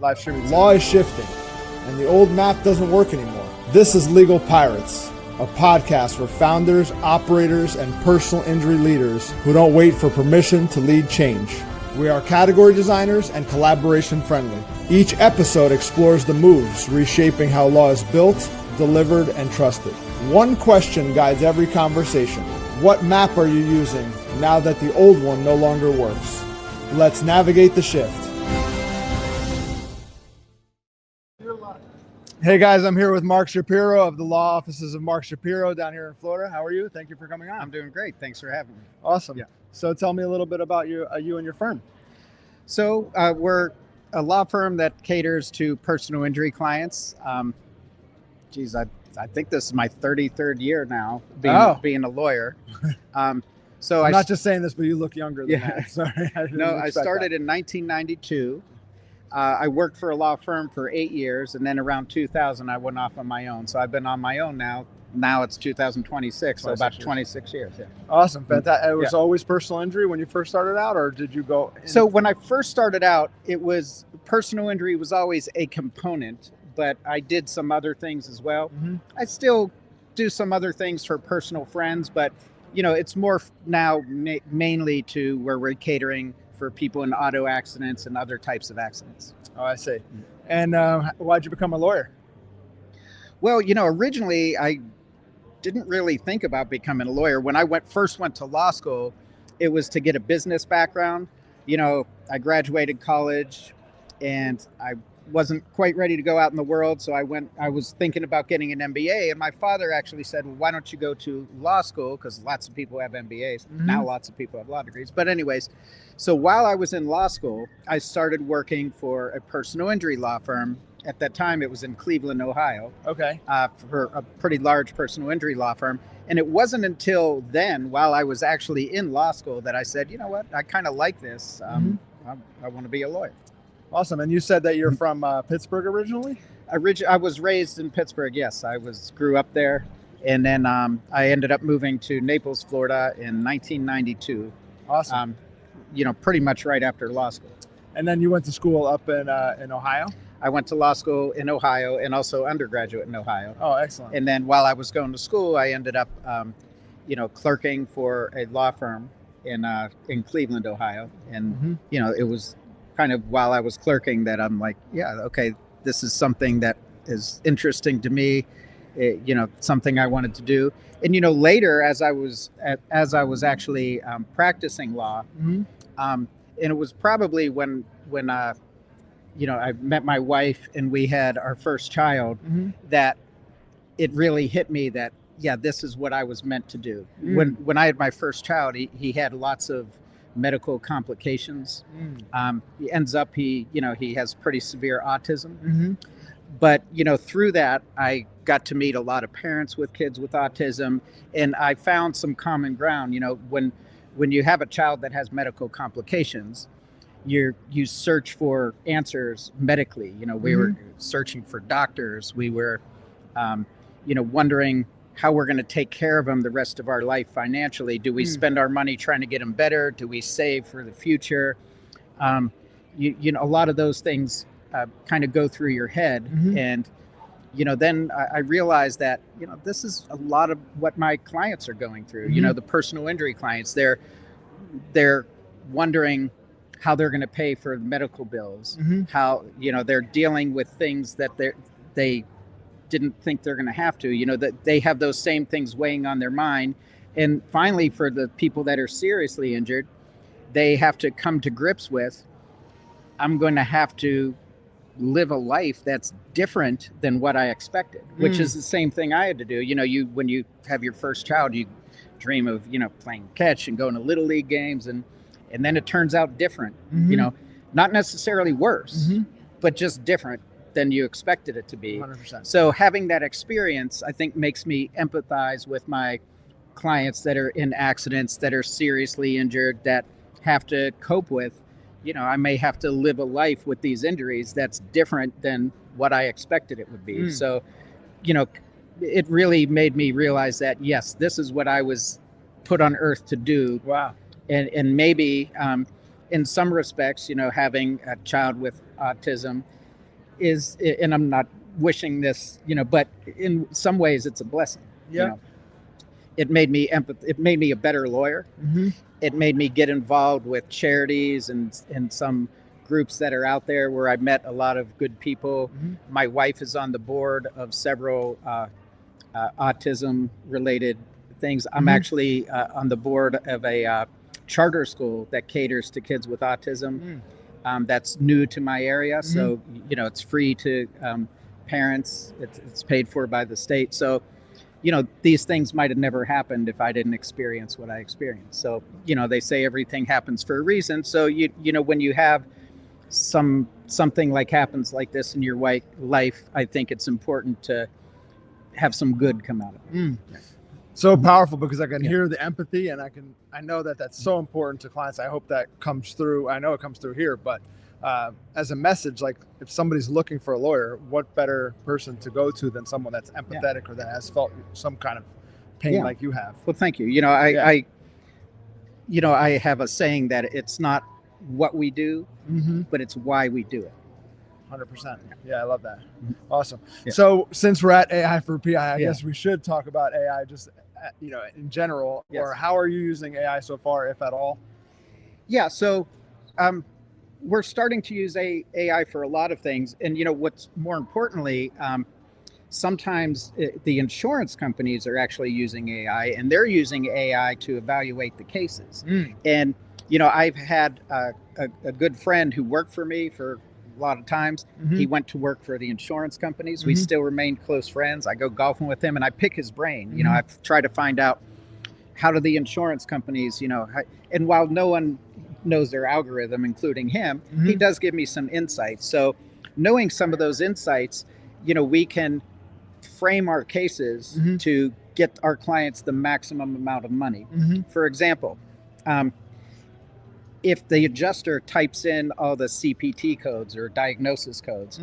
live streaming. Law is shifting, and the old map doesn't work anymore. This is Legal Pirates, a podcast for founders, operators, and personal injury leaders who don't wait for permission to lead change. We are category designers and collaboration friendly. Each episode explores the moves reshaping how law is built, delivered, and trusted. One question guides every conversation. What map are you using now that the old one no longer works? Let's navigate the shift. Hey guys, I'm here with Marc Shapiro of the law offices of Marc Shapiro down here in Florida. How are you? Thank you for coming on. I'm doing great. Thanks for having me. Awesome. Yeah. So tell me a little bit about you and your firm. So we're a law firm that caters to personal injury clients. I think this is my 33rd year now being a lawyer. I'm not just saying this, but you look younger than that. Sorry. I started in 1992. I worked for a law firm for 8 years, and then around 2000, I went off on my own. So I've been on my own now. Now it's 2026, so about 26 years. Yeah. Awesome. Fantastic. It was always personal injury when you first started out, or did you go? So when I first started out, it was personal injury was always a component, but I did some other things as well. Mm-hmm. I still do some other things for personal friends, but it's more now mainly to where we're catering for people in auto accidents and other types of accidents. Oh, I see. And why'd you become a lawyer? Well, originally I didn't really think about becoming a lawyer. When I first went to law school, it was to get a business background. I graduated college and I wasn't quite ready to go out in the world. So I was thinking about getting an MBA, and my father actually said, well, why don't you go to law school? Because lots of people have MBAs. Mm-hmm. Now lots of people have law degrees. But anyways, so while I was in law school, I started working for a personal injury law firm. At that time, it was in Cleveland, Ohio. Okay. For a pretty large personal injury law firm. And it wasn't until then, while I was actually in law school, that I said, you know what, I kind of like this. I want to be a lawyer. Awesome. And you said that you're from Pittsburgh originally? I was raised in Pittsburgh, yes. I grew up there. And then I ended up moving to Naples, Florida in 1992. Awesome. Pretty much right after law school. And then you went to school up in Ohio? I went to law school in Ohio and also undergraduate in Ohio. Oh, excellent. And then while I was going to school, I ended up, clerking for a law firm in Cleveland, Ohio. And, it was kind of while I was clerking that I'm like, yeah, okay, this is something that is interesting to me, something I wanted to do. And, later as I was actually practicing law, and it was probably when I met my wife and we had our first child, that it really hit me that, yeah, this is what I was meant to do. When I had my first child, he had lots of medical complications. He ends up, he has pretty severe autism. But, through that, I got to meet a lot of parents with kids with autism, and I found some common ground. When you have a child that has medical complications, you search for answers medically. We were searching for doctors. We were, wondering how we're going to take care of them the rest of our life financially. Do we spend our money trying to get them better? Do we save for the future? A lot of those things kind of go through your head. And, then I realized that, this is a lot of what my clients are going through. The personal injury clients, they're wondering how they're going to pay for medical bills, how, they're dealing with things that they didn't think they're going to have to, that they have those same things weighing on their mind. And finally, for the people that are seriously injured, they have to come to grips with, I'm going to have to live a life that's different than what I expected, which is the same thing I had to do. When you have your first child, you dream of, playing catch and going to little league games, and then it turns out different, not necessarily worse, but just different than you expected it to be. 100%. So having that experience, I think, makes me empathize with my clients that are in accidents, that are seriously injured, that have to cope with, I may have to live a life with these injuries that's different than what I expected it would be. So, it really made me realize that, yes, this is what I was put on earth to do. Wow. And maybe in some respects, having a child with autism is, and I'm not wishing this, but in some ways it's a blessing. Yeah. It made me It made me a better lawyer. It made me get involved with charities and some groups that are out there where I met a lot of good people. My wife is on the board of several autism related things. I'm actually on the board of a charter school that caters to kids with autism. That's new to my area. So, it's free to parents. It's paid for by the state. So, these things might have never happened if I didn't experience what I experienced. So, they say everything happens for a reason. So, when you have something like happens like this in your life, I think it's important to have some good come out of it. So powerful, because I can hear the empathy, and I know that that's so important to clients. I hope that comes through. I know it comes through here, but as a message, like if somebody's looking for a lawyer, what better person to go to than someone that's empathetic or that has felt some kind of pain like you have? Well, thank you. I have a saying that it's not what we do, but it's why we do it. 100%. Yeah, I love that. Awesome. So since we're at AI for PI, I guess we should talk about AI just, in general, or how are you using AI so far, if at all? Yeah. So we're starting to use AI for a lot of things. And, what's more importantly, sometimes the insurance companies are actually using AI, and they're using AI to evaluate the cases. And, I've had a good friend who worked for me for a lot of times. He went to work for the insurance companies. We still remain close friends. I go golfing with him and I pick his brain. I've tried to find out, how do the insurance companies, and while no one knows their algorithm, including him, he does give me some insights. So knowing some of those insights, we can frame our cases to get our clients the maximum amount of money. For example, if the adjuster types in all the CPT codes or diagnosis codes,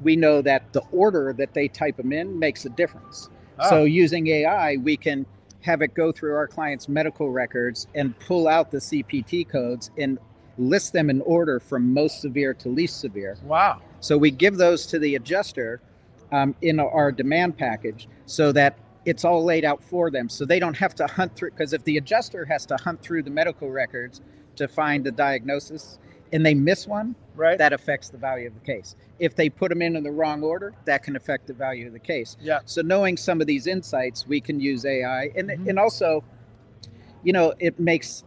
we know that the order that they type them in makes a difference. So using AI, we can have it go through our clients' medical records and pull out the CPT codes and list them in order from most severe to least severe. Wow. So we give those to the adjuster in our demand package so that it's all laid out for them. So they don't have to hunt through, because if the adjuster has to hunt through the medical records to find the diagnosis and they miss one, that affects the value of the case. If they put them in the wrong order, that can affect the value of the case. So knowing some of these insights, we can use AI. And also, it makes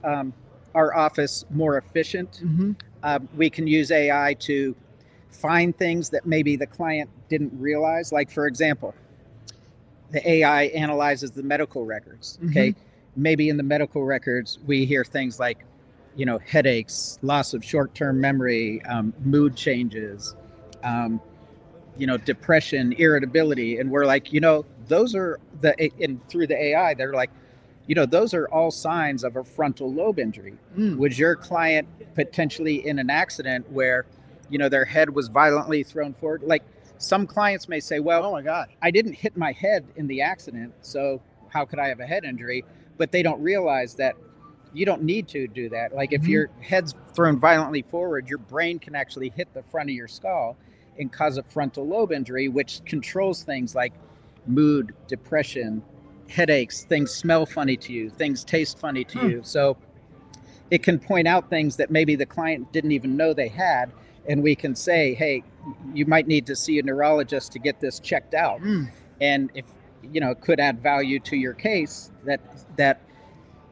our office more efficient. We can use AI to find things that maybe the client didn't realize. Like, for example, the AI analyzes the medical records. Okay. Maybe in the medical records, we hear things like, headaches, loss of short-term memory, mood changes, depression, irritability. And we're like, those are and through the AI, they're like, those are all signs of a frontal lobe injury. Was your client potentially in an accident where, their head was violently thrown forward? Like, some clients may say, well, oh my God, I didn't hit my head in the accident, so how could I have a head injury? But they don't realize that you don't need to do that. Like, if your head's thrown violently forward, your brain can actually hit the front of your skull and cause a frontal lobe injury, which controls things like mood, depression, headaches, things smell funny to you, things taste funny to you. So it can point out things that maybe the client didn't even know they had. And we can say, hey, you might need to see a neurologist to get this checked out. And if, it could add value to your case that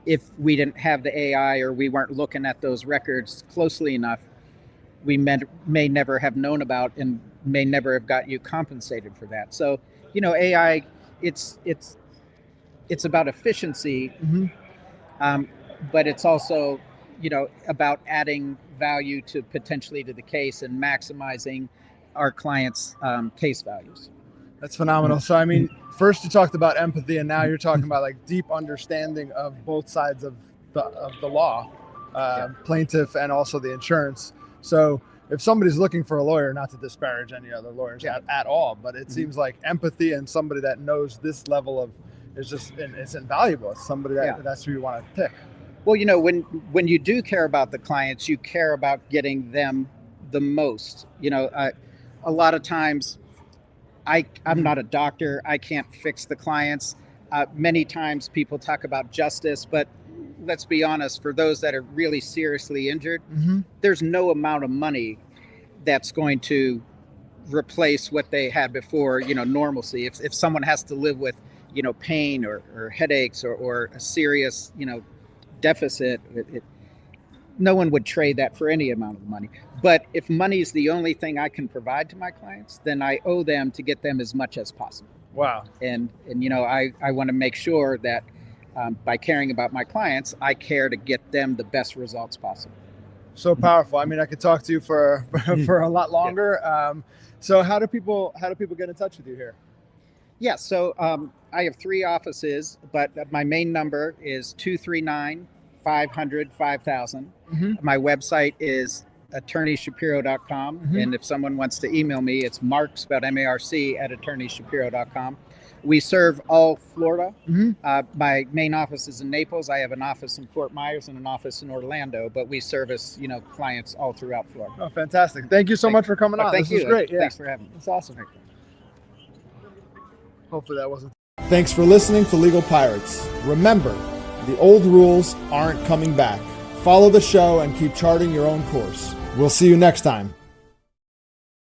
if we didn't have the AI or we weren't looking at those records closely enough, we may never have known about and may never have got you compensated for that. So, AI, it's about efficiency, but it's also, about adding value to potentially to the case and maximizing our clients' case values. That's phenomenal. So, I mean, first you talked about empathy, and now you're talking about like deep understanding of both sides of the law, plaintiff and also the insurance. So if somebody's looking for a lawyer, not to disparage any other lawyers at all, but it seems like empathy and somebody that knows this level of it's invaluable. It's somebody that's who you want to pick. Well, when you do care about the clients, you care about getting them the most. a lot of times I'm not a doctor. I can't fix the clients. Many times people talk about justice, but let's be honest, for those that are really seriously injured, there's no amount of money that's going to replace what they had before, normalcy. If someone has to live with, pain or headaches or a serious, deficit, no one would trade that for any amount of money. But if money is the only thing I can provide to my clients, then I owe them to get them as much as possible. Wow. And I want to make sure that by caring about my clients, I care to get them the best results possible. So powerful. I mean, I could talk to you for a lot longer. Yeah. So how do people get in touch with you here? Yeah, so I have 3 offices, but my main number is 239-500-5000. My website is attorneyshapiro.com. And if someone wants to email me, it's Marc, spelled M-A-R-C, at attorneyshapiro.com. We serve all Florida. My main office is in Naples. I have an office in Fort Myers and an office in Orlando, but we service, clients all throughout Florida. Oh, fantastic. Thank you so much for coming on. Thank you. This was great. Yeah. Thanks for having me. It's awesome. Hopefully that wasn't. Thanks for listening to Legal Pirates. Remember, the old rules aren't coming back. Follow the show and keep charting your own course. We'll see you next time.